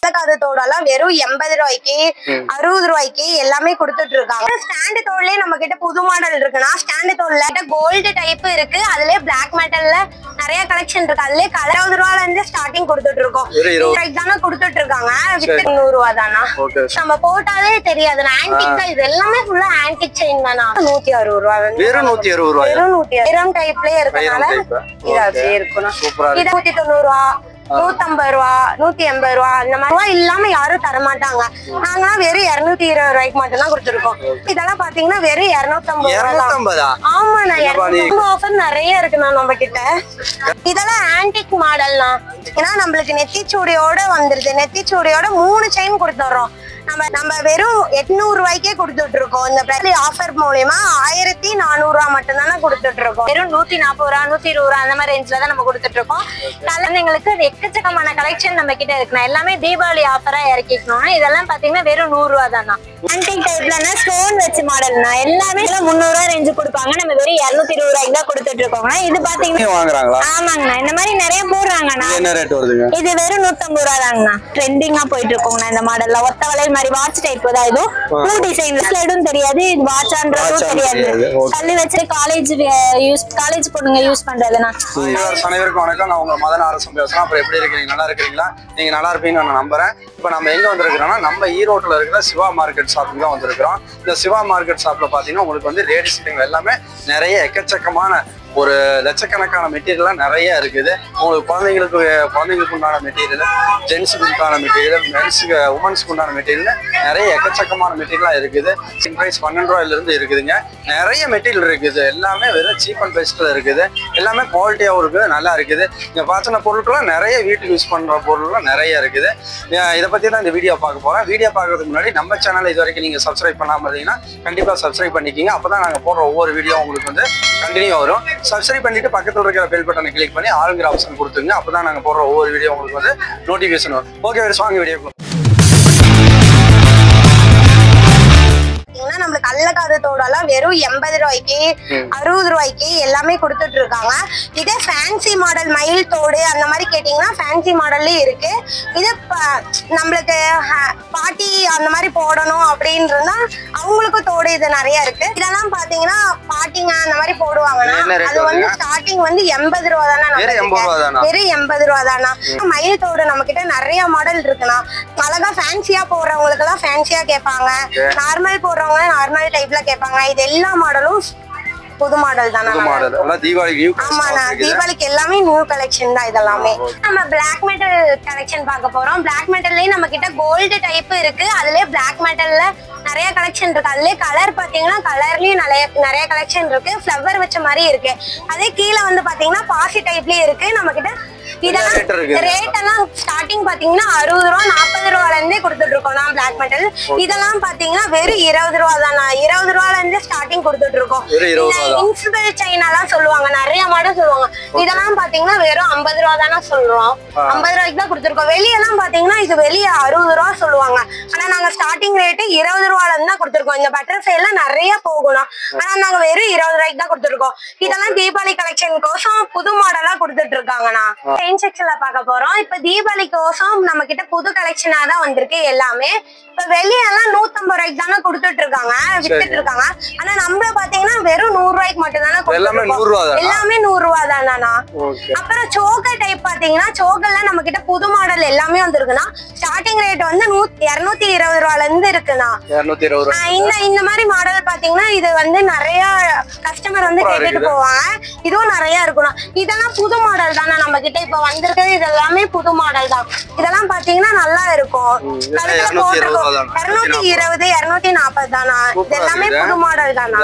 அது தோடெல்லாம் வெறும் 80 ரூபாய்க்கு 60 ரூபாய்க்கு எல்லாமே கொடுத்துட்டு இருக்காங்க. ஸ்டாண்ட் தோல்லே நம்ம கிட்ட புது மாடல் இருக்குன்னா ஸ்டாண்ட் தோல்ல கோல்டு டைப் இருக்கு, அதுலயே பிளாக் மெட்டல்ல நிறைய கலெக்ஷன் இருக்கு. அதுலயே 60 ரூபாயில இருந்து ஸ்டார்டிங் கொடுத்துட்டு இருக்கோம். தானே கொடுத்துட்டு இருக்காங்க. 100 ரூபா தானா நம்ம போட்டாலே தெரியாது. ஆன்டிக் தான், இது எல்லாமே ஃபுல்லா ஆன்டிக் செயின் தானா. 160 ரூபா வெறும் 160 ரூபா. வெறும் 160 டைப்லயே இருக்கனால இது அப்படியே இருக்கும்னா. இது 190 ரூபா 150 ரூபா 180 ரூபா அந்த மாதிரி இல்லாம யாரும் தரமாட்டாங்க. நாங்க வெறும் 220 ரூபாய்க்கு மட்டும் தான் கொடுத்துருக்கோம். இதெல்லாம் பாத்தீங்கன்னா வெறும் 250 ரூபா. ஆமாண்ணா, 250 ஆஃபர் நிறைய இருக்குண்ணா நம்ம கிட்ட. இதெல்லாம் ஆன்டிக் மாடல்னா, ஏன்னா நம்மளுக்கு நெத்திச்சூடியோட வந்துருது. நெத்திச்சூடியோட 3 செயின் கொடுத்துறோம். நம்ம வெறும் 800 ரூபாய்க்கே கொடுத்துட்டு இருக்கோம். இந்த ஆஃபர் மூலமா 1400 ரூபா மட்டும் தானே கொடுத்துட்டு இருக்கோம். வெறும் 140 ரூபா 120 ரூபா அந்த மாதிரி ரேஞ்ச்ல தான் நம்ம கொடுத்துட்டு இருக்கோம். குழந்தைங்களுக்கு எக்கச்சக்கமான கலெக்ஷன் நம்ம கிட்ட இருக்குண்ணா. எல்லாமே தீபாவளி ஆஃபரா இறக்கிக்கணும். இதெல்லாம் பாத்தீங்கன்னா வெறும் 100 ரூபா தானா. ஆன்டிக் டைப்லன்னா ஸ்டோன் வச்சு மாடல்னா எல்லாமே 300 ரூபா ரேஞ்சு கொடுப்பாங்க. நம்ம வெறும் 220 ரூபாய்க்கு தான் கொடுத்துட்டு இருக்கோம். இது பாத்தீங்கன்னா ஆமாங்கண்ணா, இந்த மாதிரி நிறைய போடுறாங்கண்ணா. இது வெறும் 150 ரூபா தாங்கண்ணா. ட்ரெண்டிங்கா போயிட்டு இருக்கோங்கண்ணா இந்த மாடல்ல. ஒத்த வளையல் மாதிரி வாட்ச் டைப் தான். இது பூ டிசைன் ஸ்லைடும் தெரியாது, இது வாட்ச்ன்றதும் தெரியாது. கல்லு வச்சு காலேஜ் பொண்ணுங்க யூஸ் பண்றதுனா. அனைவருக்கும் வணக்கம். நான் உங்க மதன் அரசு பேசுறேன். அப்புறம் எப்படி இருக்கீங்க? நல்லா இருக்கீங்களா? நீங்க நல்லா இருப்பீங்கன்னு நான் நம்புறேன். இப்போ நம்ம எங்க வந்திருக்கிறோம்னா நம்ம ஈரோட்டில் இருக்கிற சிவா மார்க்கெட் ஷாப்புக்கு தான் வந்திருக்கிறோம். இந்த சிவா மார்க்கெட் ஷாப்ல பாத்தீங்கன்னா உங்களுக்கு வந்து லேடிஸ் எல்லாமே நிறைய எக்கச்சக்கமான ஒரு லட்சக்கணக்கான மெட்டீரியல்லாம் நிறைய இருக்குது. உங்களுக்கு குழந்தைங்களுக்கு உண்டான மெட்டீரியல், ஜென்ஸுக்கு உண்டான மெட்டீரியல், மென்ஸுக்கு உமன்ஸுக்கு உண்டான மெட்டீரியல் நிறைய எக்கச்சக்கமான மெட்டீரியலாக இருக்குது. ப்ரைஸ் 12 ரூபாயிலிருந்து இருக்குதுங்க. நிறைய மெட்டீரியல் இருக்குது. எல்லாமே வெறும் சீப் அண்ட் பெஸ்ட்டில் இருக்குது. எல்லாமே குவாலிட்டியாகவும் இருக்குது, நல்லா இருக்குது. இங்கே பார்த்தின பொருட்கள்லாம் நிறைய வீட்டுக்கு யூஸ் பண்ணுற பொருள்லாம் நிறைய இருக்குது. இதை பற்றி தான் இந்த வீடியோ பார்க்க போகிறேன். வீடியோ பார்க்கறதுக்கு முன்னாடி நம்ம சேனலை இது வரைக்கும் நீங்கள் சப்ஸ்கிரைப் பண்ணாமல் இருந்தீங்கன்னா கண்டிப்பாக சப்ஸ்கிரைப் பண்ணிக்கிங்க. அப்போ தான் நாங்கள் போடுற ஒவ்வொரு வீடியோ உங்களுக்கு வந்து கண்டினியூ வரும். சப்ஸ்கிரைப் பண்ணிட்டு பக்கத்துல இருக்கிற பெல் பட்டனை கிளிக் பண்ணி ஆளுங்கிற ஆப்ஷன் கொடுத்துங்க. அப்பதான் நாங்க போடுற ஒவ்வொரு வீடியோ உங்களுக்கு வந்து நோட்டிபிகேஷன் வரும். ஓகே, வாங்க வீடியோக்குள்ள. நம்மளுக்கு கள்ளக்காதத்தோடலாம் வெறும் 80 ரூபாய்க்கு 60 ரூபாய்க்கு எல்லாமே கொடுத்துட்டு இருக்காங்க. இதே ஃபேன்சி மாடல் மயில் தோடு அந்த மாதிரி கேட்டீங்கன்னா ஃபேன்சி மாடல்லே இருக்கு. இது நம்மளுக்கு பாட்டி அந்த மாதிரி போடணும் அப்படின்னு இருந்தா அவங்களுக்கும் தோடு இது நிறைய இருக்கு. இதெல்லாம் பாத்தீங்கன்னா பாட்டிங்க அந்த மாதிரி போடுவாங்கன்னா அது வந்து ஸ்டார்டிங் வந்து 80 ரூபா தானே. வெறும் 80 ரூபா தானா. மயில் தோடு நம்ம கிட்ட நிறைய மாடல் இருக்குண்ணா. அழகா ஃபேன்சியா போடுறவங்களுக்கு எல்லாம் ஃபேன்சியா கேட்பாங்க, நார்மல் போடுறவங்க நார்மல் டைப்ல கேட்பாங்க. இது எல்லா மாடலும் புது மாடல் தானா. ஆமாண்ணா, தீபாவளிக்கு எல்லாமே நியூ கலெக்ஷன் தான் இதெல்லாமே. நம்ம பிளாக் மெட்டல் கலெக்ஷன் பார்க்க போறோம். பிளாக் மெட்டல்லயே நம்ம கிட்ட கோல்டு டைப் இருக்கு, அதுலயே பிளாக் மெட்டல்ல நிறைய கலெக்ஷன் இருக்கு. அதுலயே கலர் பாத்தீங்கன்னா கலர்லயும் நிறைய கலெக்ஷன் இருக்கு. ஃபிளவர் வச்ச மாதிரி இருக்கு. அதே கீழே வந்து பாத்தீங்கன்னா பாசி டைப்லயே இருக்கு நம்ம கிட்ட. இதெல்லாம் ரேட் எல்லாம் ஸ்டார்டிங் பாத்தீங்கன்னா 60 ரூபா 40 ரூபால இருந்தே கொடுத்துட்டு இருக்கோம் பிளாக் மெட்டல். இதெல்லாம் பாத்தீங்கன்னா வெறும் 20 ரூபா தானா. 20 ரூபால இருந்து ஸ்டார்டிங் கொடுத்துட்டு இருக்கோம். இன்சிபிள் செயின் எல்லாம் சொல்லுவாங்க, நிறைய மாடல் சொல்லுவாங்க. இதெல்லாம் பாத்தீங்கன்னா வெறும் 50 ரூபா தானே சொல்றோம். 50 ரூபாய்க்கு தான் கொடுத்துருக்கோம். வெளியெல்லாம் பாத்தீங்கன்னா இது வெளியே 60 ரூபா சொல்லுவாங்க. ஆனா நாங்க ஸ்டார்டிங் ரேட்டு 20 ரூபால இருந்து தான் கொடுத்துருக்கோம். இந்த பட்டர்ஃப்ளை எல்லாம் நிறைய போகணும், ஆனா நாங்க வெறும் 20 ரூபாய்க்கு தான் கொடுத்துருக்கோம். இதெல்லாம் தீபாவளி கலெக்ஷன் கோசம் புது மாடலா கொடுத்துட்டு இருக்காங்கண்ணா. செக்ஷன்ல பார்க்க போறோம். இப்ப தீபாவளி கோசம் நம்ம கிட்ட புது கலெக்ஷனா தான் வந்திருக்கு எல்லாமே. இப்ப வெளியெல்லாம் 150 ரூபாய்க்கு தானே கொடுத்துட்டு இருக்காங்க, வித்துட்டு இருக்காங்க. ஆனா நம்ம பாத்தீங்கன்னா வெறும் 100 ரூபாய்க்கு மட்டும் தானே எல்லாமே 100 ரூபா தானா. அப்புறம் சோக்கர் டைப் பாத்தீங்கன்னா சோக்கர்ல நம்ம கிட்ட புது மாடல் எல்லாமே வந்திருக்குன்னா ஸ்டார்டிங் ரேட் வந்து 220 ரூபால இருந்து இருக்குண்ணா. இந்த மாதிரி மாடல் பாத்தீங்கன்னா இது வந்து நிறைய கஸ்டமர் வந்து கேட்டுட்டு போவாங்க. இதுவும் நிறைய இருக்குண்ணா. இதெல்லாம் புது மாடல் தானே நம்ம கிட்ட இப்ப வந்திருக்கிறது. இது எல்லாமே புது மாடல் தான். இதெல்லாம் பாத்தீங்கன்னா நல்லா இருக்கும். 220 240 தானா. இது எல்லாமே புது மாடல் தானா.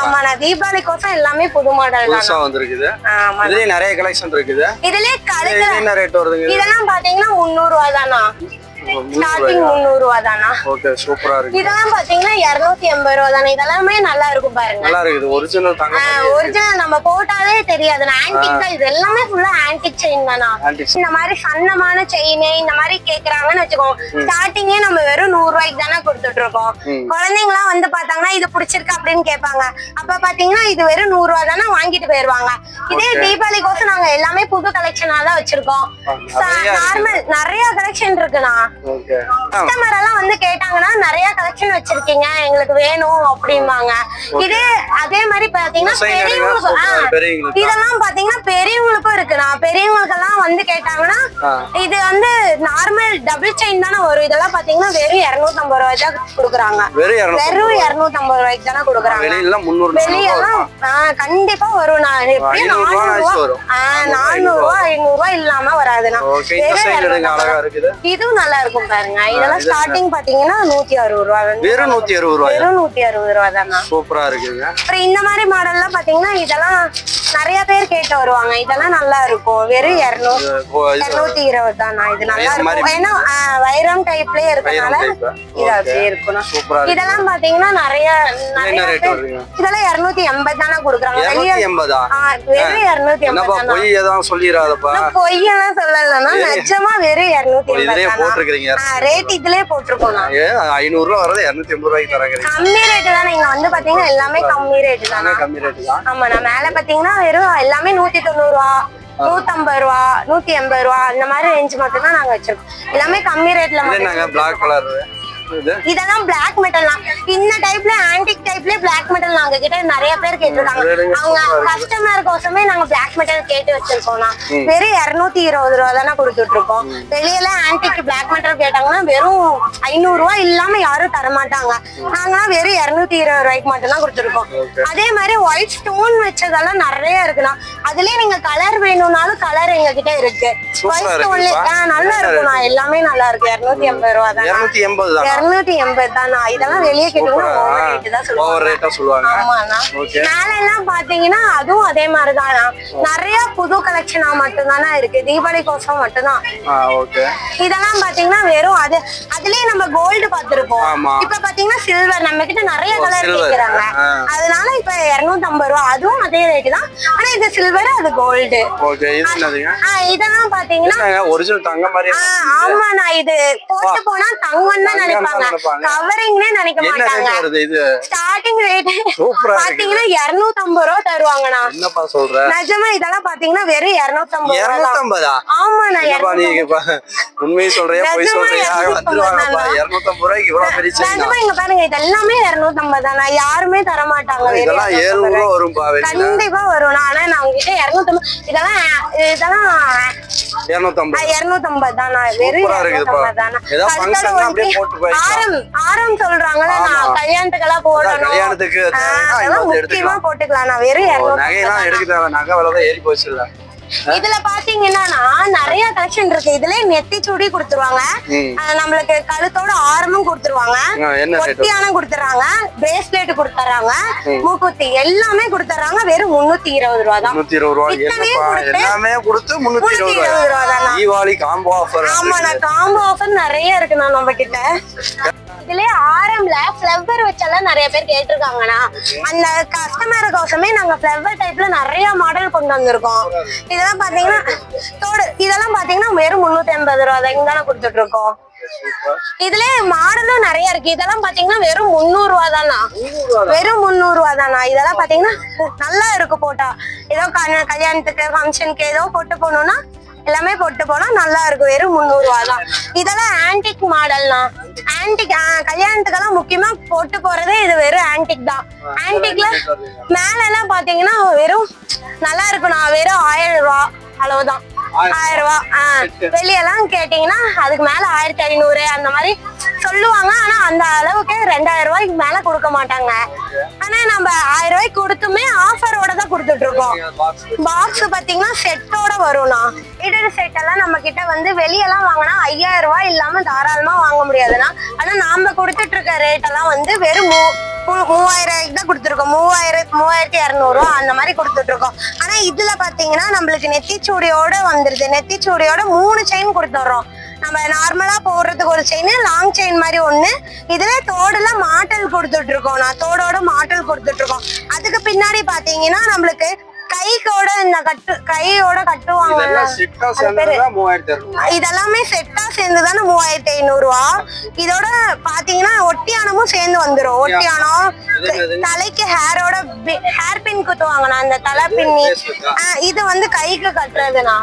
ஆமாண்ணா, தீபாவளி கோசம் எல்லாமே புது மாடல் தான் வந்திருக்குது. நிறைய கலெக்ஷன் இருக்குது. இதுலயே இதெல்லாம் பாத்தீங்கன்னா 300 ரூபா தானா. ஸ்டார்டிங் 300 ரூபா தானா. ஓகே, சூப்பரா இருக்கு. இதெல்லாம் பாத்தீங்கன்னா 280 ரூபா தானே. இதெல்லாமே நல்லா இருக்கும் பாருங்க. நல்லா இருக்குது. ஒரிஜினல் தங்க ஒரிஜினல் நம்ம போட்டாலே தெரியாது. ஆன்டிக் தான். இது எல்லாமே ஃபுல்லா ஆன்டிக் செயின் தானா. இந்த மாதிரி சன்னமான செயின் இந்த மாதிரி கேக்குறாங்கன்னு வச்சுக்கோங்க. ஸ்டார்டிங்கே நம்ம வெறும் 100 ரூபாய்க்கு தானே கொடுத்துட்டு இருக்கோம். குழந்தைங்க எல்லாம் வந்து பாத்தாங்கன்னா இது பிடிச்சிருக்கு அப்படின்னு கேட்பாங்க. அப்ப பாத்தீங்கன்னா இது வெறும் 100 ரூபா தானே வாங்கிட்டு போயிருவாங்க. இதே தீபாவளி கோசம் நாங்க எல்லாமே புது கலெக்ஷனா தான் வச்சிருக்கோம். நார்மல் நிறைய கலெக்ஷன் இருக்குண்ணா. கஸ்டமர் எல்லாம் வந்து கேட்டாங்கன்னா நிறைய கலெக்ஷன் வச்சிருக்கீங்க எங்களுக்கு வேணும் அப்படிம்பாங்க. இதே அதே மாதிரி பாத்தீங்கன்னா பெரியவங்களுக்கு இதெல்லாம் பாத்தீங்கன்னா பெரியவங்களுக்கும் இருக்குண்ணா. பெரியவங்களுக்கு எல்லாம் வந்து கேட்டாங்கன்னா இது வந்து நார்மல் டபுள் செயின் தானே வரும். இதெல்லாம் பாத்தீங்கன்னா வெறும் 250 ரூபாய் தான் கொடுக்குறாங்க. வெறும் 250 ரூபாய்க்கு தானே கொடுக்குறாங்க. வெளியெல்லாம் கண்டிப்பா வரும். நான் எப்படி 400 ரூபாய் 500 ரூபாய் இல்லாம வராதுண்ணா. இதுவும் நல்லா இருக்கும் பாருங்க. இதெல்லாம் ஸ்டார்டிங் பாத்தீங்கன்னா 160 ரூபாய். வெறும் 160 ரூபாய் தானா. சூப்பரா இருக்குங்க. அப்புறம் இந்த மாதிரி மாடல்லாம் பாத்தீங்கன்னா இதெல்லாம் நிறைய பேர் கேட்டு வருவாங்க. இதெல்லாம் நல்லா இருக்கும். வெறும் 220 தானா. இது நல்லா இருக்கும். ஏன்னா வைரம் டைப்லயே இருக்கனால இது அப்படியே இருக்கணும். இதெல்லாம் பாத்தீங்கன்னா நிறைய இதெல்லாம் 280 தானே கொடுக்குறாங்க. வெறும் 280 பொய்யெல்லாம் சொல்லலன்னா நிஜமா வெறும் 280 ரேட் இதுலயே போட்டிருக்கோம். 500 ரூபாய் வரது 280 ரூபாய்க்கு தராங்க. கம்மி ரேட் தானே. இங்க வந்து பாத்தீங்கன்னா எல்லாமே கம்மி ரேட் தானே. ஆமா, நான் மேல பாத்தீங்கன்னா வெறும் எல்லாமே 190 ரூபா 150 ரூபா 180 ரூபா அந்த மாதிரி ரேஞ்ச் மட்டும் தான் நாங்க வச்சிருக்கோம். எல்லாமே கம்மி ரேட்ல மட்டும். பிளாக் கலர் இதெல்லாம் பிளாக் மெட்டல் தான். இந்த டைப்ல ஆன்டிக் டைப்ல பிளாக் மெட்டல் நாங்க கிட்ட நிறைய பேர் கேட்டிருக்காங்க. அவங்க கஸ்டமர் கோசமே நாங்க பிளாக் மெட்டல் கேட்டு வச்சிருக்கோம்னா வெறும் 220 ரூபா தானே கொடுத்துட்டு இருக்கோம். வெளியில ஆன்டிக் பிளாக் மெட்டல் கேட்டாங்கன்னா வெறும் 500 ரூபாய் இல்லாம யாரும் தரமாட்டாங்க. நாங்க வெறும் 220 ரூபாய்க்கு மட்டும் தான் கொடுத்துருக்கோம். அதே மாதிரி ஒயிட் ஸ்டோன் வச்சதெல்லாம் நிறைய இருக்குண்ணா. அதுலயே நீங்க கலர் வேணும்னாலும் கலர் எங்க கிட்ட இருக்கு. ஒயிட் ஸ்டோன்ல நல்லா இருக்கும்ண்ணா. எல்லாமே நல்லா இருக்கு. 280 ரூபா தான். 280 தானா. இதெல்லாம் வெளியே கேட்டோம்னா சொல்லுவாங்க. மேல எல்லாம் பாத்தீங்கன்னா அதுவும் அதே மாதிரிதானா. நிறைய புது கலெக்ஷனா மட்டும் தானே இருக்கு. தீபாவளி கோசம் மட்டும்தான். இதெல்லாம் பாத்தீங்கன்னா வெறும் அதுலயே நம்ம கோல்டு பாத்துருப்போம். இப்ப பாத்தீங்கன்னா சில்வர் நம்ம கிட்ட நிறைய கலர் கேக்குறாங்க. அதனால இப்ப 250 ரூபா. அதுவும் அதே ரேட்டு தான். ஆனா இது சில்வர் அது கோல்டு. இதெல்லாம் பாத்தீங்கன்னா ஒரிஜினல் தங்கம் மாதிரி. ஆமாண்ணா. இது போட்டு போனா தங்கம் தான் நினைப்பாங்க. கவரிங்னே நினைக்க மாட்டாங்க. ஸ்டார்டிங் ரேட் பாத்தீங்கன்னா 250 ரூபா தருவாங்கண்ணா. என்னப்பா சொல்ற? நிஜமா இதெல்லாம் பாத்தீங்கன்னா வெறும் 250. ஆமாண்ணா. உண்மையை சொல்றியா பொய் சொல்றியா? 250 ரூபாய்க்கு இவ்வளவு பெரிய நிஜமா இங்க பாருங்க. இது எல்லாமே 250 தானா. யாருமே தர மாட்டாங்க. இதெல்லாம் 700 ரூபா வரும்பா. கண்டிப்பா வரும். ஆனா நான் உங்ககிட்ட 250 இதெல்லாம் 250 தானா. வெறும் 250 தானா. ஆரம் சொல்றாங்கல்ல, நான் கல்யாணத்துக்கெல்லாம் போடணும். கல்யாணத்துக்கு முக்கியமா போட்டுக்கலாம். நான் வெறும் நகையெல்லாம் எடுக்க நகை விலை ஏறி போச்சு இல்ல. இதுல பாத்தீங்கன்னா நிறைய கலெக்ஷன் இருக்கு. இதுல நெத்தி சுடி கொடுத்துருவாங்க. நம்மளுக்கு கழுத்தோட ஆரமும் கொடுத்துருவாங்க. ஒட்டியானம் கொடுத்துறாங்க. பிரேஸ்லெட் கொடுத்துறாங்க. மூக்குத்தி எல்லாமே கொடுத்துறாங்க. வெறும் 320 ரூபா தான். 320 ரூபா எல்லாமே கொடுத்து 320 ரூபா தான். Deepavali combo offer. ஆமாண்ணா. காம்போ ஆஃபர் நிறைய இருக்குண்ணா நம்ம கிட்ட. இதுலயே ஆரம்ல ஃபிளவர் வச்செல்லாம் நிறைய பேர் கேட்டிருக்காங்கண்ணா. அந்த கஸ்டமர் கோசமே நாங்க ஃபிளவர் டைப்ல நிறைய மாடல் கொண்டு வந்திருக்கோம். இதெல்லாம் பாத்தீங்கன்னா வெறும் 380 ரூபா தான் இங்க கொடுத்துட்டு இருக்கோம். இதுல மாடலும் நிறைய இருக்கு. இதெல்லாம் பாத்தீங்கன்னா வெறும் 300 ரூபா தானா. வெறும் 300 ரூபா தானா. இதெல்லாம் பாத்தீங்கன்னா நல்லா இருக்கு. போட்டா ஏதோ கல்யாணத்துக்கு ஃபங்க்ஷனுக்கு ஏதோ போட்டு போகணும்னா எல்லாமே போட்டு போனா நல்லா இருக்கும். வெறும் 300 ரூபா தான். இதெல்லாம் ஆன்டிக் மாடல்னா. ஆன்டிக் கல்யாணத்துக்கெல்லாம் முக்கியமா போட்டு போறதே இது வெறும் ஆன்டிக் தான். ஆன்டிக்ல மேல எல்லாம் பாத்தீங்கன்னா வெறும் நல்லா இருக்கும். நான் வெறும் 1000 ரூபா அளவுதான். 1000 ரூபா. வெளியெல்லாம் கேட்டீங்கன்னா அதுக்கு மேல 1500 அந்த மாதிரி சொல்லுவாங்க. ஆனா அந்த அளவுக்கு 2000 ரூபாய்க்கு மேல கொடுக்க மாட்டாங்க. ஆனா நம்ம 1000 ரூபாய்க்கு கொடுத்துமே ஆஃபரோட தான் கொடுத்துட்டு இருக்கோம். பாக்ஸ் பாத்தீங்கன்னா செட்டோட வரும்னா. இடர் செட் எல்லாம் நம்ம கிட்ட வந்து வெளியெல்லாம் வாங்கினா 5000 ரூபாய் இல்லாம தாராளமா வாங்க முடியாதுன்னா. ஆனா நாம கொடுத்துட்டு இருக்க ரேட் எல்லாம் வந்து வெறும் 3000 தான் கொடுத்துருக்கோம். 3200 ரூபா அந்த மாதிரி கொடுத்துட்டு இருக்கோம். ஆனா இதுல பாத்தீங்கன்னா நம்மளுக்கு நெத்திச்சூடியோட வந்துருது. நெத்திச்சூடியோட 3 செயின் கொடுத்துட்றோம். நம்ம நார்மலா போடுறதுக்கு ஒரு செயின், லாங் செயின் மாதிரி ஒண்ணு. இதுல தோடுல மாட்டல் கொடுத்துட்டு இருக்கோம். நான் தோடோட மாட்டல் கொடுத்துட்டு இருக்கோம். அதுக்கு பின்னாடி பாத்தீங்கன்னா நம்மளுக்கு கையோட இந்த கையோட கட்டுவாங்க. இதெல்லாமே செட்டா சேர்ந்துதானே 3500 ரூபா. இதோட பாத்தீங்கன்னா ஒட்டியானமும் சேர்ந்து வந்துரும். ஒட்டியானம் தலைக்கு ஹேர் பின் குத்துவாங்கண்ணா. அந்த தலை பின்னி இது வந்து கைக்கு கட்டுறதுண்ணா.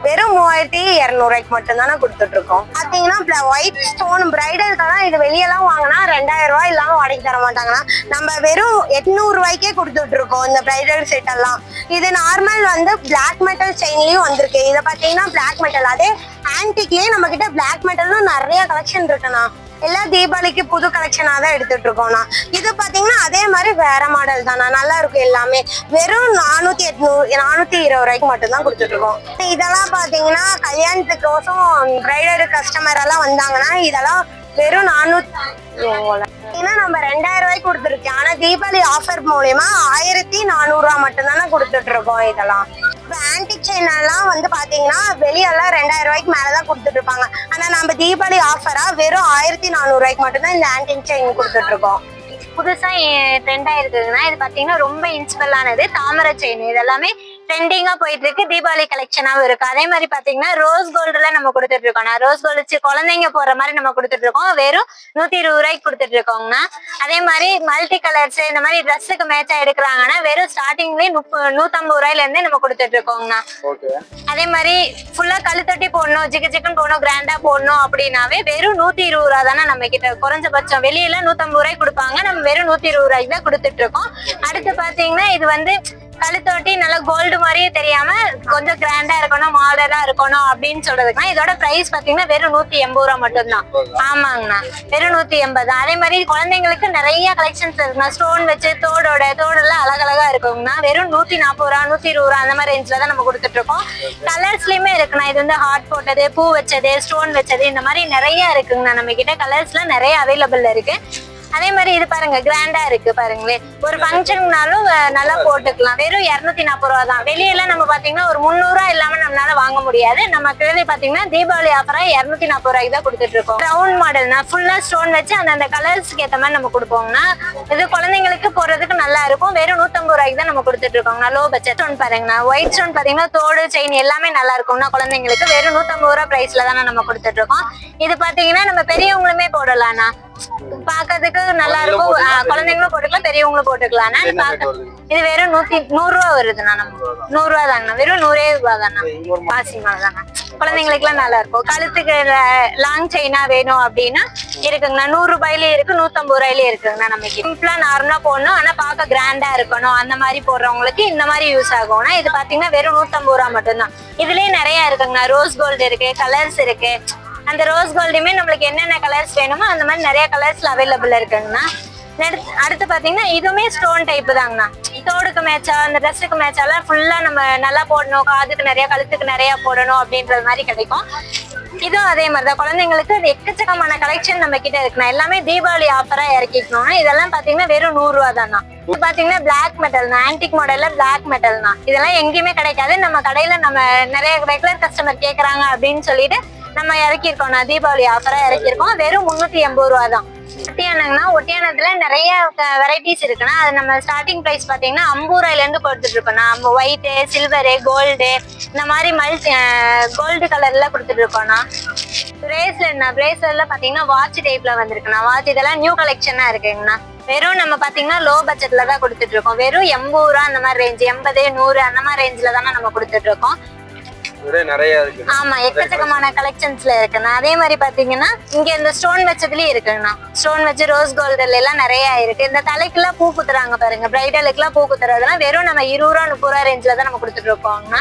வெறும் 3200 மட்டும் தானே கொடுத்துட்டு இருக்கோம். பாத்தீங்கன்னா ஒயிட் ஸ்டோன் பிரைடல்க்கெல்லாம் இது வெளியெல்லாம் வாங்கினா 2000 ரூபாய் இல்லாம வாடகை தர மாட்டாங்கன்னா நம்ம வெறும் 800 ரூபாய்க்கே கொடுத்துட்டு இருக்கோம் இந்த பிரைடல் செட் எல்லாம். இது நார்மல் வந்து பிளாக் மெட்டல் செயின்லயும் வந்திருக்கு. இதை பாத்தீங்கன்னா பிளாக் மெட்டல், அதே ஆன்டிக்லயே நம்ம கிட்ட பிளாக் மெட்டல்லும் நிறைய கலெக்ஷன் இருக்குண்ணா. எல்லா தீபாவளிக்கு புது கலெக்ஷனா தான் எடுத்துட்டு இருக்கோம்னா. இது பாத்தீங்கன்னா அதே மாதிரி வேற மாடல் தானா, நல்லா இருக்கும். எல்லாமே வெறும் 420 ரூபாய்க்கு மட்டும் தான் கொடுத்துட்டு இருக்கோம். இதெல்லாம் பாத்தீங்கன்னா கல்யாணத்துக்கோசம் பிரைடல் கஸ்டமர் எல்லாம் வந்தாங்கன்னா இதெல்லாம் வெறும் 400 நம்ம 2000 ரூபாய்க்கு கொடுத்துருக்கோம். ஆனா தீபாவளி ஆஃபர் மூலியமா 1400 ரூபாய் மட்டும் தானே கொடுத்துட்டு இருக்கோம். இதெல்லாம் ஆன்டிக் செயின் எல்லாம் வந்து பாத்தீங்கன்னா வெளியெல்லாம் 2000 ரூபாய்க்கு மேலதான் கொடுத்துட்டு இருப்பாங்க. ஆனா நம்ம தீபாவளி ஆஃபரா வெறும் 1400 ரூபாய்க்கு மட்டும் தான் இந்த ஆன்டிக் செயின் கொடுத்துட்டு இருக்கோம். புதுசா ட்ரெண்டா இருக்குதுன்னா இது பாத்தீங்கன்னா ரொம்ப இன்ஸ்பெல் ஆனது தாமரை செயின். இது எல்லாமே ட்ரெண்டிங்கா போயிட்டு இருக்கு. தீபாவளி கலெக்ஷனாவும் இருக்கு. அதே மாதிரி பாத்தீங்கன்னா ரோஸ் கோல்டுல நம்ம கொடுத்துட்டு இருக்கோம். ரோஸ் கோல்டு குழந்தைங்க போற மாதிரி நம்ம கொடுத்துட்டு இருக்கோம். வெறும் 120 ரூபாய்க்கு கொடுத்துட்டு இருக்கோங்கண்ணா. அதே மாதிரி மல்டி கலர்ஸ் இந்த மாதிரி ட்ரெஸ்ஸுக்கு மேட்சா எடுக்கிறாங்கன்னா வெறும் ஸ்டார்டிங்லயே 150 ரூபாயில இருந்தே நம்ம கொடுத்துட்டு இருக்கோங்கண்ணா. அதே மாதிரி ஃபுல்லா கழுத்தொட்டி போடணும், ஜிக்கு போடணும், கிராண்டா போடணும் அப்படின்னாவே வெறும் 120 ரூபா தானே நம்ம கிட்ட குறைஞ்சபட்சம். வெளியில 150 ரூபாய்க்கு கொடுப்பாங்க, நம்ம வெறும் 120 ரூபாய்க்கு தான் கொடுத்துட்டு இருக்கோம். அடுத்து பாத்தீங்கன்னா இது வந்து கழுத்தொட்டி நல்லா கோல்டு மாதிரியே தெரியாம கொஞ்சம் கிராண்டா இருக்கணும், மாடலா இருக்கணும் அப்படின்னு சொல்றதுக்குன்னா இதோட பிரைஸ் பாத்தீங்கன்னா வெறும் 180 ரூபா மட்டும்தான். ஆமாங்கண்ணா, வெறும் 180. அதே மாதிரி குழந்தைங்களுக்கு நிறைய கலெக்ஷன்ஸ் இருக்குண்ணா. ஸ்டோன் வச்சு தோடெல்லாம் அழகழகா இருக்குங்கண்ணா. வெறும் 140 ரூபா 120 ரூபா அந்த மாதிரி ரேஞ்ச்ல தான் நம்ம கொடுத்துட்டு இருக்கோம். கலர்ஸ்லயுமே இருக்குண்ணா. இது வந்து ஹார்ட் போட்டது, பூ வச்சது, ஸ்டோன் வச்சது, இந்த மாதிரி நிறைய இருக்குங்கண்ணா. நம்ம கிட்ட கலர்ஸ்ல நிறைய அவைலபிள் இருக்கு. அதே மாதிரி இது பாருங்க கிராண்டா இருக்கு பாருங்களேன். ஒரு ஃபங்க்ஷன்னாலும் நல்லா போட்டுக்கலாம். வெறும் 240 ரூபா தான். வெளியெல்லாம் நம்ம பாத்தீங்கன்னா ஒரு 300 ரூபாய் இல்லாம நம்மளால வாங்க முடியாது. நம்ம கிட்ட பாத்தீங்கன்னா தீபாவளி ஆஃபரா 240 ரூபாய்க்கு தான் கொடுத்துட்டு இருக்கோம். ரவுண்ட் மாடல்னா ஃபுல்லா ஸ்டோன் வச்சு அந்த கலர்ஸ்க்கு ஏத்த மாதிரி நம்ம கொடுப்போம்னா இது குழந்தைங்களுக்கு போறதுக்கு நல்லா இருக்கும். வெறும் 150 ரூபாய்க்கு தான் நம்ம கொடுத்துட்டு இருக்கோம். லோ பட்ஜெட் ஸ்டோன் பாருங்கண்ணா. ஒயிட் ஸ்டோன் பாத்தீங்கன்னா தோடு செயின் எல்லாமே நல்லா இருக்கும்னா குழந்தைங்களுக்கு வெறும் 150 ரூபாய் பிரைஸ்ல தானே நம்ம கொடுத்துட்டு இருக்கோம். இது பாத்தீங்கன்னா நம்ம பெரியவங்களுமே போடலாம்னா, பாக்கிறதுக்கு நல்லா இருக்கும். குழந்தைங்களும் போட்டுக்கலாம், பெரியவங்களும் போட்டுக்கலாம். இது வெறும் 100 ரூபா வருதுண்ணா. நம்ம 100 ரூபா தாங்கண்ணா. வெறும் 100 ரூபா தானே. பாசிமா தானே. குழந்தைங்களுக்கு எல்லாம் நல்லா இருக்கும். கழுத்துக்கு லாங் செயினா வேணும் அப்படின்னா இருக்குங்கண்ணா. 100 ரூபாயிலே இருக்கு, 150 ரூபாயிலே இருக்குங்கண்ணா. நம்ம சிம்பிளா நார்மலா போடணும், ஆனா பார்க்க கிராண்டா இருக்கணும் அந்த மாதிரி போடுறவங்களுக்கு இந்த மாதிரி யூஸ் ஆகும்னா இது பாத்தீங்கன்னா வெறும் 150 ரூபா மட்டும்தான். இதுலயே நிறைய இருக்குங்கண்ணா. ரோஸ் கோல்டு இருக்கு, கலர்ஸ் இருக்கு. அந்த ரோஸ் கோல்டுமே நம்மளுக்கு என்னென்ன கலர்ஸ் வேணுமோ அந்த மாதிரி நிறைய கலர்ஸ்ல அவைலபிள் இருக்குங்கண்ணா. அடுத்து பாத்தீங்கன்னா இதுவுமே ஸ்டோன் டைப் தாங்கண்ணா. தோடுக்கு மேட்சா அந்த ட்ரெஸ்ஸுக்கு மேட்சாலாம் ஃபுல்லா நம்ம நல்லா போடணும், காதுக்கு நிறைய கழுத்துக்கு நிறைய போடணும் அப்படின்றது மாதிரி கிடைக்கும். இதுவும் அதே மாதிரிதான். குழந்தைங்களுக்கு எக்கச்சக்கமான கலெக்ஷன் நம்ம கிட்ட இருக்குண்ணா. எல்லாமே தீபாவளி ஆஃபரா இறக்கிக்கணும். இதெல்லாம் பாத்தீங்கன்னா வெறும் 100 ரூபா தானா. இது பாத்தீங்கன்னா பிளாக் மெட்டல்னா, ஆன்டிக் மாடல்ல பிளாக் மெட்டல்னா. இதெல்லாம் எங்கேயுமே கிடைக்காது. நம்ம கடையில நம்ம நிறைய ரெகுலர் கஸ்டமர் கேக்குறாங்க அப்படின்னு சொல்லிட்டு நம்ம இறக்கிருக்கோம். தீபாவளி ஆஃபரா இறக்கிருக்கோம். வெறும் 380 ரூபா தான். ஒட்டியானங்கன்னா ஒட்டியானத்துல நிறைய வெரைட்டிஸ் இருக்குன்னா அது நம்ம ஸ்டார்டிங் பிரைஸ் பாத்தீங்கன்னா 50 ரூபாயில இருந்து கொடுத்துட்டு இருக்கோம். நம்ம ஒயிட், சில்வரு, கோல்டு இந்த மாதிரி கோல்டு கலர்ல கொடுத்துட்டு இருக்கோம்னா. பிரேஸ்லெட்ல பாத்தீங்கன்னா வாட்ச் டைப்ல வந்திருக்குண்ணா. வாட்ச் இதெல்லாம் நியூ கலெக்ஷனா இருக்குங்கண்ணா. வெறும் நம்ம பாத்தீங்கன்னா லோ பட்ஜெட்ல தான் கொடுத்துட்டு இருக்கோம். வெறும் 80 ரூபா அந்த மாதிரி ரேஞ்ச், 80, 100 அந்த மாதிரி ரேஞ்ச்ல தானே நம்ம கொடுத்துட்டு இருக்கோம். ஆமா, எக்கச்சக்கமான கலெக்ஷன்ஸ்ல இருக்குண்ணா. அதே மாதிரி பாத்தீங்கன்னா இங்க இந்த ஸ்டோன் வச்சதுலயே இருக்குங்கண்ணா. ஸ்டோன் வச்சு ரோஸ் கோல்டுல எல்லாம் நிறைய இருக்கு. இந்த தலைக்கெல்லாம் பூ குத்துறாங்க பாருங்க, பிரைடலுக்கு எல்லாம் பூ குத்துறதுலாம் வெறும் நம்ம 20 ரூபா 30 ரூபா ரேஞ்ச்ல தான் நம்ம கொடுத்துட்டு இருக்கோம்னா.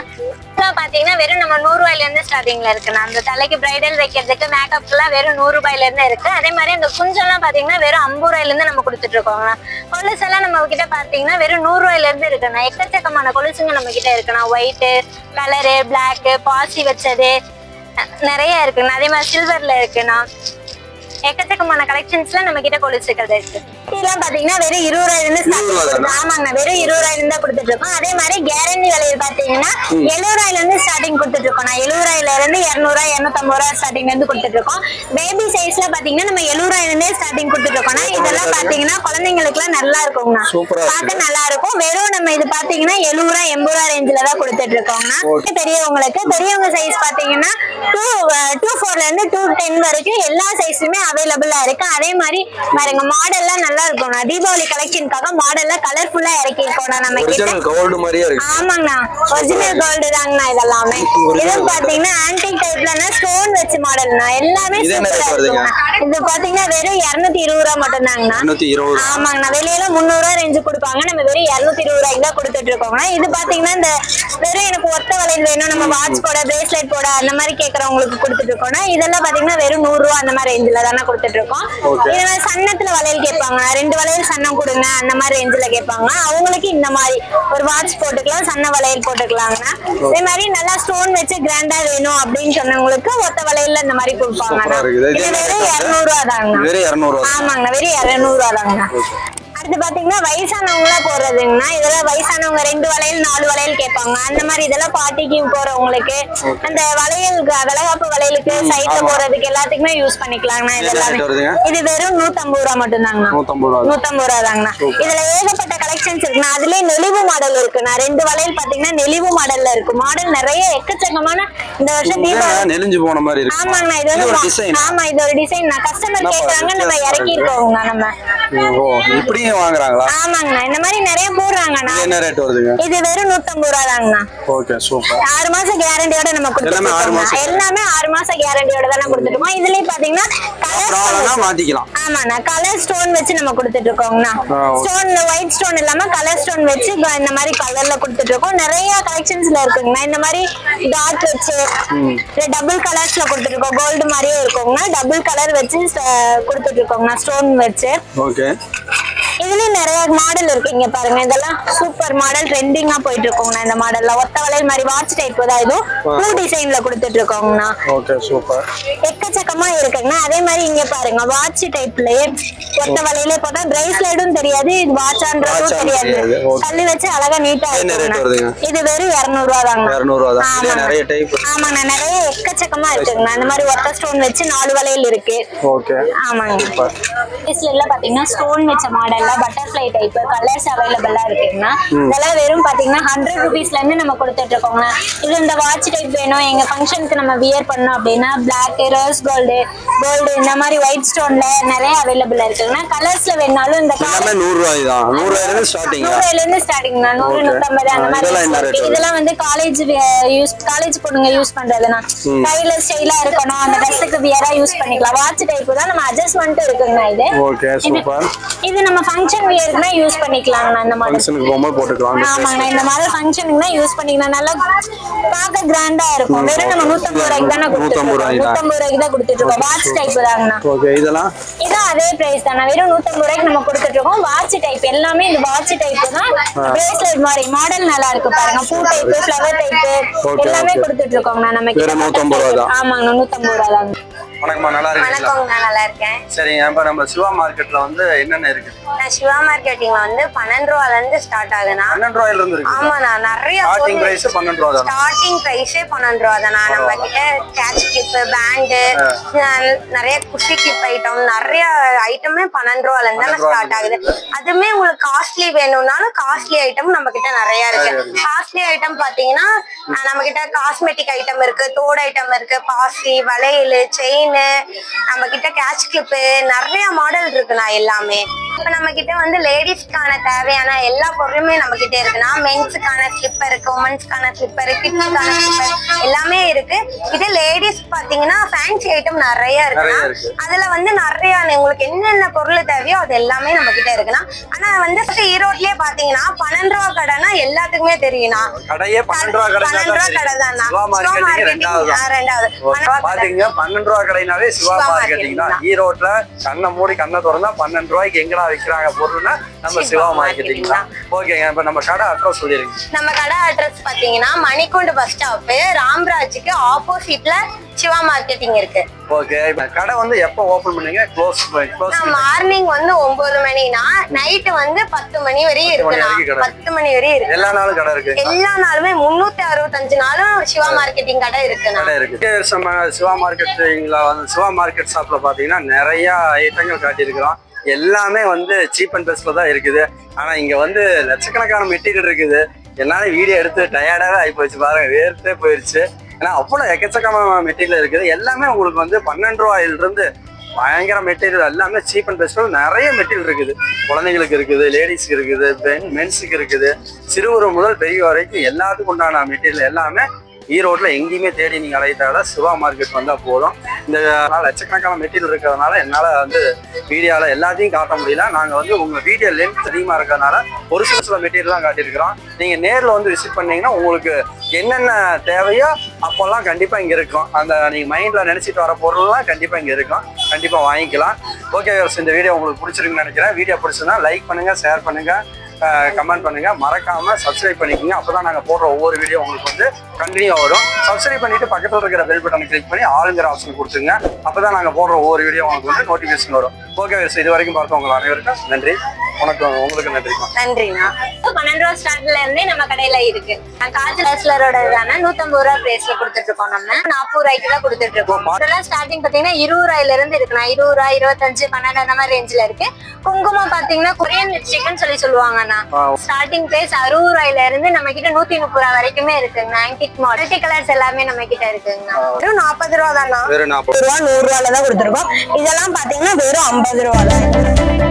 பாத்தீங்கன்னா வெறும் நம்ம 100 ரூபாயில இருந்து ஸ்டார்டிங்ல இருக்குண்ணா. அந்த தலைக்கு பிரைடல் வைக்கிறதுக்கு மேக்கப் எல்லாம் வெறும் 100 ரூபாயில இருந்து இருக்கு. அதே மாதிரி அந்த குஞ்செல்லாம் பாத்தீங்கன்னா வெறும் 50 ரூபாயில இருந்து நம்ம கொடுத்துட்டு இருக்கோம்னா. கொலுசு எல்லாம் நம்ம கிட்ட பாத்தீங்கன்னா வெறும் 100 ரூபாயில இருந்து இருக்குண்ணா. எக்கச்சக்கமான கொலுசுங்க நம்ம கிட்ட இருக்குண்ணா. ஒயிட் கலரு, பிளாக், பாசி வச்சது நிறைய இருக்குண்ணா. அதே மாதிரி சில்வர்ல இருக்குண்ணா. எக்கச்சக்கமான கலெக்ஷன்ஸ்ல நம்ம கிட்ட கொலுசுகள் இருக்கு. இதெல்லாம் பாத்தீங்கன்னா வெறும் 20 ரூபாயில இருந்து ஆமாங்க, வெறும் 20 ரூபாயில இருந்து கொடுத்துட்டு இருக்கோம். அதே மாதிரி கேரண்டி விலையில பாத்தீங்கன்னா 70 ரூபாயில இருந்து ஸ்டார்டிங் கொடுத்துட்டு இருக்கோம். 70 ரூபாயில இருந்து 200 ரூபாய் 250 ரூபாய் ஸ்டார்டிங்ல இருந்து கொடுத்துட்டு இருக்கோம். பேபி சைஸ்ல பாத்தீங்கன்னா நம்ம 70 ரூபாயில இருந்தே ஸ்டார்டிங் கொடுத்துட்டு இருக்கோம். இதெல்லாம் பாத்தீங்கன்னா குழந்தைங்களுக்கு எல்லாம் நல்லா இருக்கும்னா, பார்க்க நல்லா இருக்கும். வெறும் நம்ம இது பாத்தீங்கன்னா 70 ரூபாய் 80 ரூபாய் ரேஞ்சில தான் கொடுத்துட்டு இருக்கோம்னா. பெரியவங்க சைஸ் பாத்தீங்கன்னா 2.4ல இருந்து 2.10 வரைக்கும் எல்லா சைஸ்லயுமே அவைலபிளா இருக்கு. அதே மாதிரி பாருங்க மாடல்லாம் நல்லா நல்லா இருக்கும். தீபாவளி கலெக்ஷனுக்காக மாடல்ல கலர்ஃபுல்லா இறக்கி இருக்கோம் நம்ம கிட்ட. கோல்டு மாதிரியே இருக்கு. ஆமாங்கண்ணா, ஒரிஜினல் கோல்டு தாங்கண்ணா இதெல்லாமே. இது பாத்தீங்கன்னா ஆன்டிக் டைப்லனா ஸ்டோன் வச்ச மாடல்னா எல்லாமே சூப்பரா இருக்குங்க. இது பாத்தீங்கன்னா வெறும் 220 ரூபாய் மட்டும் தாங்கண்ணா. 220. ஆமாங்கண்ணா, வெளியில 300 ரூபாய் ரேஞ்சு கொடுப்பாங்க, நம்ம வெறும் 220 ரூபாய்க்கு தான் கொடுத்துட்டு இருக்கோம்னா. இது பாத்தீங்கன்னா இந்த வெறும் எனக்கு ஒத்த வளையல் வேணும், நம்ம வாட்ச் போட பிரேஸ்லெட் போட அந்த மாதிரி கேக்குறவங்களுக்கு கொடுத்துட்டு இருக்கோம்னா இதெல்லாம் பாத்தீங்கன்னா வெறும் 100 ரூபாய் அந்த மாதிரி ரேஞ்சில தானே கொடுத்துட்டு இருக்கோம். இதுல சன்னத்துல வளையல் கேட்பாங்க, 2 வளையல் சன்னம் கொடுங்க அந்த மாதிரி ரேஞ்சில கேட்பாங்க. அவங்களுக்கு இந்த மாதிரி ஒரு வாட்ச் போட்டுக்கலாம், சன்ன வளையல் போட்டுக்கலாங்கண்ணா. இதே மாதிரி நல்லா ஸ்டோன் வச்சு கிராண்டா வேணும் அப்படின்னு சொன்னவங்களுக்கு ஒத்த வளையல்ல இந்த மாதிரி கொடுப்பாங்கண்ணா. இது வெறும் 200 ரூபாய் தாங்கண்ணா. ஆமாங்கண்ணா, வெறும் 200 ரூபாய் தாங்கண்ணா. அடுத்து பாத்தீங்கன்னா வயசானவங்களா போடுறதுங்கன்னா இதெல்லாம் வயசானவங்க 2 வளையல் 4 வளையல் கேட்பாங்க. அந்த மாதிரி இதெல்லாம் பார்ட்டிக்கு போறவங்களுக்கு அந்த வளையல் வளகாப்பு வளையலுக்கு சைட்ல போறதுக்கு எல்லாத்துக்குமே யூஸ் பண்ணிக்கலாங்கண்ணா. இது வெறும் 150 ரூபாய் மட்டும் தாங்கண்ணா. 150 ரூபாய் தாங்கண்ணா. இதுல ஏகப்பட்ட கலெக்ஷன்ஸ் இருக்குண்ணா. அதுலயே நெளிவு மாடல் இருக்குண்ணா. 2 வளையல் பாத்தீங்கன்னா நெளிவு மாடல்ல இருக்கு. மாடல் நிறைய எக்கச்சக்கமான இந்த வருஷம் தீபாவளி நெளிஞ்சு போன மாதிரி இருக்கு. ஆமாங்கண்ணா, இது வந்து ஆமா இது ஒரு டிசைன் கஸ்டமர் கேக்குறாங்க, நம்ம இறக்கி இருக்கோங்க நம்ம. இப்படியே வாங்குறாங்களா? ஆமாங்கண்ணா, இந்த மாதிரி நிறைய போடுறாங்கண்ணா. என்ன ரேட் வருதுங்க? இது வெறும் 150 ரூபாய் தாங்கண்ணா. Okay, super. 6 மாசம் கேரண்டியோட நம்ம கொடுத்துட்டோம். எல்லாமே 6 மாசம் கேரண்டியோட தான் கொடுத்துட்டோம். இதுலயே பாத்தீங்கன்னா கலர் மாத்திக்கலாம். ஆமாண்ணா, கலர் ஸ்டோன் வச்சு நம்ம கொடுத்துட்டு இருக்கோங்கண்ணா. ஸ்டோன் ஒயிட் ஸ்டோன் இல்லாம கலர் ஸ்டோன் வச்சு இந்த மாதிரி கலர்ல கொடுத்துட்டு இருக்கோம். நிறைய கலெக்ஷன்ஸ்ல இருக்குங்கண்ணா. இந்த மாதிரி டாட் வச்சு டபுள் கலர்ஸ்ல கொடுத்துட்டு இருக்கோம். கோல்டு மாதிரியே இருக்குங்கண்ணா. டபுள் கலர் வச்சு கொடுத்துட்டு இருக்கோங்கண்ணா, ஸ்டோன் வச்சு. ஓகே, இதுலயும் நிறைய மாடல் இருக்கு. இங்க பாருங்க, இதெல்லாம் சூப்பர் மாடல் ட்ரெண்டிங்கா போயிட்டு இருக்கோங்கண்ணா. இந்த மாடல்ல ஒத்த வளையல் மாதிரி வாட்ச் டைப் தான், இதுவும் பூ டிசைன்ல கொடுத்துட்டு இருக்கோங்கண்ணா. Okay, super. எக்கச்சக்கமா இருக்குங்கண்ணா. அதே மாதிரி இங்க பாருங்க, வாட்ச் டைப்லயே ஒத்த வளையலே போட்டா பிரேஸ்லெட்டும் தெரியாது, இது வாட்சான்றதும் தெரியாது. தள்ளி வச்சு அழகா நீட்டா இருக்குங்கண்ணா. இது வெறும் 200 ரூபாய் தாங்க. 200 ரூபாய் தான். நிறைய டைப். ஆமாண்ணா, நிறைய எக்கச்சக்கமா இருக்குங்கண்ணா. இந்த மாதிரி ஒத்த ஸ்டோன் வச்சு 4 வளையல் இருக்கு. ஓகே, ஆமாங்க. இதுல பாத்தீங்கன்னா ஸ்டோன் வச்ச மாடல்ல பட்டர்ஃப்ளை டைப் கலர்ஸ் அவைலபிளா இருக்குங்கண்ணா. இதெல்லாம் வெறும் பாத்தீங்கன்னா 100 ரூபீஸ்ல இருந்து நம்ம கொடுத்துட்டு இருக்கோங்க. இது இந்த வாட்ச் டைப் வேணும், எங்க ஃபங்க்ஷனுக்கு நம்ம வியர் பண்ணோம் அப்படின்னா பிளாக், ரோஸ் கோல்டு இந்த மாதிரி ஒயிட் ஸ்டோன்ல நிறைய அவைலபிளா இருக்குங்கண்ணா. கலர்ஸ்ல வேணாலும் இந்த 100 ரூபாய் தான். 100 ரூபாயில இருந்து ஸ்டார்டிங். 100 ரூபாயில இருந்து ஸ்டார்டிங்ண்ணா. 100 150 அந்த மாதிரி. இதெல்லாம் வந்து காலேஜ் பொண்ணுங்க யூஸ் பண்றதுனா கையில ஸ்டைலா இருக்கணும், அந்த ட்ரெஸ்ஸுக்கு வியரா யூஸ் பண்ணிக்கலாம். வாட்ச் டைப் தான், நம்ம அட்ஜஸ்ட்மென்ட் இருக்குங்கண்ணா. இது ஓகே, சூப்பர். இது நம்ம ஃபங்க்ஷன் வியர்க்குனா யூஸ் பண்ணிக்கலாம்ண்ணா. இந்த மாதிரி ஃபங்க்ஷனுக்கு போகும்போது போட்டுக்கலாம். ஆமாங்கண்ணா, இந்த மாதிரி ஃபங்க்ஷனுக்குனா யூஸ் பண்ணிக்கலாம். நல்லா பார்க்க கிராண்டா இருக்கும். வெறும் நம்ம 150 ரூபாய்க்கு தானே கொடுத்துருக்கோம். 150 ரூபாய்க்கு தான் கொடுத்துட்டு இருக்கோம். Watch type தாங்கண்ணா. ஓகே, இதெல்லாம் அதே பிரைஸ் தானே. வெறும் 150 ரூபாய்க்கு நம்ம கொடுத்துட்டு இருக்கோம். வாட்ச் டைப் எல்லாமே இந்த வாட்ச் டைப் தான். பிரேஸ்லெட் மாதிரி மாடல் நல்லா இருக்கு பாருங்க. பூ டைப், ஃப்ளவர் டைப் எல்லாமே கொடுத்துட்டு இருக்கோம்ண்ணா. நம்ம 150 ரூபாய் தான். ஆமாங்க, 150 ரூபாய் தாங்க. வணக்கம்மா, நல்லா இருக்கீங்களா? வணக்கங்க, நல்லா இருக்கேன். சரிங்க, இப்ப நம்ம சிவா மார்க்கெட்ல வந்து என்னென்ன இருக்கு? நான் சிவா மார்க்கெட்டிங்ல வந்து 12 ரூபாயில இருந்து ஸ்டார்ட் ஆகுதுண்ணா. 12 ரூபாயில இருந்து இருக்கு. ஆமாண்ணா, நிறைய ஸ்டார்டிங் பிரைஸ் 12 ரூபாய் தான். ஸ்டார்டிங் பிரைஸே 12 ரூபாய் தானா. நம்ம கிட்ட கேட்ச் கிளிப், பேண்டு, நிறைய குஷி கிளிப் ஐட்டம், நிறைய ஐட்டமே 12 ரூபாயில இருந்து ஸ்டார்ட் ஆகுது. அதுமே உங்களுக்கு காஸ்ட்லி வேணும்னாலும் காஸ்ட்லி ஐட்டம் நம்ம கிட்ட நிறைய இருக்கு. காஸ்ட்லி ஐட்டம் பாத்தீங்கன்னா நம்ம கிட்ட காஸ்மெட்டிக் ஐட்டம் இருக்கு, தோடு ஐட்டம் இருக்கு, பாசி, வளையல், செயின், நம்ம கிட்ட கேட்ச் கிளிப், நிறைய மாடல் இருக்குண்ணா. எல்லாமே இப்ப நம்ம கிட்ட வந்து லேடிஸ்க்கான தேவையான எல்லா பொருளுமே நம்ம கிட்ட இருக்குண்ணா. மென்ஸுக்கான ஸ்லிப்பர் இருக்கு, உமன்ஸ்க்கான ஸ்லிப்பர், கிட்ஸுக்கான ஸ்லிப்பர் எல்லாமே இருக்கு. இது லேடிஸ் பாத்தீங்கன்னா ஃபேன்சி ஐட்டம் நிறைய இருக்குண்ணா. அதுல வந்து நிறைய உங்களுக்கு என்னென்ன பொருள் தேவையோ அது எல்லாமே நம்ம கிட்ட இருக்குண்ணா. ஆனா வந்து ஈரோட்லயே பாத்தீங்கன்னா 12 ரூபா கடைனா எல்லாத்துக்குமே தெரியும்ண்ணா. கடையே 12 ரூபா கடை தான். 2வது பாத்தீங்க 12 ரூபா கடைனாவே சிவா மார்க்கெட்டிங் தான். ஈரோட்ல கண்ணை மூடி கண்ணை திறந்தா 12 ரூபாய்க்கு எங்கடா விற்கிறாங்க பொருள்னா நம்ம சிவா மார்க்கெட்டிங் தான். ஓகேங்க, இப்ப நம்ம கடை அட்ரஸ் சொல்லிருங்க. நம்ம கடை அட்ரஸ் பாத்தீங்கன்னா மணிக்கூண்டு பஸ் ஸ்டாப், ராம்ராஜுக்கு ஆப்போசிட்ல சிவா மார்க்கெட்டிங் இருக்கு. ஓகே, இப்ப கடை வந்து எப்ப ஓபன் பண்ணீங்க? க்ளோஸ் மார்னிங் வந்து 9 மணினா நைட் வந்து 10 மணி வரையும் இருக்குண்ணா. 10 மணி வரையும் இருக்கு. எல்லா நாளும் கடை இருக்கு. எல்லா நாளுமே 365 நாளும் சிவா மார்க்கெட்டிங் கடை இருக்குண்ணா. கடை இருக்கு. சிவா மார்க்கெட்டிங்ல வந்து சிவா மார்க்கெட் ஷாப்ல பாத்தீங்கன்னா நிறைய ஐட்டங்கள் காட்டியிருக்கிறோம். எல்லாமே வந்து சீப் அண்ட் பெஸ்ட்ல தான் இருக்குது. ஆனா இங்க வந்து லட்சக்கணக்கான மெட்டீரியல் இருக்குது. என்னால வீடியோ எடுத்து டயர்டாவே ஆகி போயிடுச்சு பாருங்க, வேர்த்தே போயிடுச்சு. ஏன்னா அவ்வளவு எக்கச்சக்கமான மெட்டீரியல் இருக்குது. எல்லாமே உங்களுக்கு வந்து 12 ரூபாயில இருந்து பயங்கர மெட்டீரியல் எல்லாமே சீப் அண்ட் பெஸ்ட். நிறைய மெட்டீரியல் இருக்குது. குழந்தைங்களுக்கு இருக்குது, லேடிஸ்க்கு இருக்குது, மென்ஸுக்கு இருக்குது, சிறுவர் முதல் பெரிய வரைக்கும் எல்லாத்துக்கும் உண்டான மெட்டீரியல் எல்லாமே ஈரோட்டில் எங்கேயுமே தேடி நீங்கள் அலையிட்டால சிவா மார்க்கெட் வந்தால் போதும். இந்த லட்சக்கணக்கான மெட்டீரியல் இருக்கிறதுனால என்னால் வந்து வீடியோவில் எல்லாத்தையும் காட்ட முடியல. நாங்கள் வந்து உங்கள் வீடியோ லென்த் அதிகமாக இருக்கிறதுனால ஒரு சில மெட்டீரியல் தான் காட்டியிருக்கிறோம். நீங்கள் நேரில் வந்து விசிட் பண்ணீங்கன்னா உங்களுக்கு என்னென்ன தேவையோ அப்போல்லாம் கண்டிப்பாக இங்கே இருக்கும். அந்த நீங்கள் மைண்டில் நினச்சிட்டு வர பொருள்லாம் கண்டிப்பாக இங்கே இருக்கும். கண்டிப்பாக வாங்கிக்கலாம். ஓகே, இந்த வீடியோ உங்களுக்கு பிடிச்சிருக்குன்னு நினைக்கிறேன். வீடியோ பிடிச்சிருந்தா லைக் பண்ணுங்கள், ஷேர் பண்ணுங்கள், கமெண்ட் பண்ணுங்க, மறக்காம சப்ஸ்கிரைப் பண்ணிக்கோங்க. அப்பதான் நாங்க போடுற ஒவ்வொரு வீடியோ உங்களுக்கு வந்து கண்டினியூ வரும். சப்ஸ்கிரைப் பண்ணிட்டு பக்கத்துல இருக்கிற பெல் பட்டனை கிளிக் பண்ணி ஆளுங்கிற ஆப்ஷன் கொடுத்துங்க. அப்பதான் நாங்க போடுற ஒவ்வொரு வீடியோ உங்களுக்கு வந்து நோட்டிபிகேஷன் வரும். ஓகே, இது வரைக்கும் பார்த்தோம் உங்க அனைவருக்கும் நன்றி. வணக்கம். உங்களுக்கு நன்றிமா. நன்றிண்ணா. 12 ரூபா ஸ்டார்ட்ல இருந்தே நம்ம கடையில இருக்கு. காஜலோட 150 ரூபா பிரைஸ்ல கொடுத்துட்டு இருக்கோம். நம்ம 40 ரூபாய்க்கு தான் கொடுத்துட்டு இருக்கோம். இதெல்லாம் ஸ்டார்டிங் பாத்தீங்கன்னா 20 ரூபாயில இருந்து இருக்குண்ணா. 20 ரூபாய், 25, 12 அந்த மாதிரி ரேஞ்சில இருக்கு. குங்குமம் பாத்தீங்கன்னா கொரியன் லிப்ஸ்டிக்னு சொல்லுவாங்கண்ணா. ஸ்டார்டிங் பிரைஸ் 60 ரூபாயில இருந்து நம்ம கிட்ட 130 ரூபாய் வரைக்குமே இருக்குங்க. ஆன்டிக் மாடல் கலர்ஸ் எல்லாமே நம்ம கிட்ட இருக்குங்க. வெறும் 40 ரூபா தானா? வெறும் 40 ரூபா 100 ரூபாயில தான் கொடுத்துருக்கோம். இதெல்லாம் பாத்தீங்கன்னா வெறும் 50 ரூபா தான்.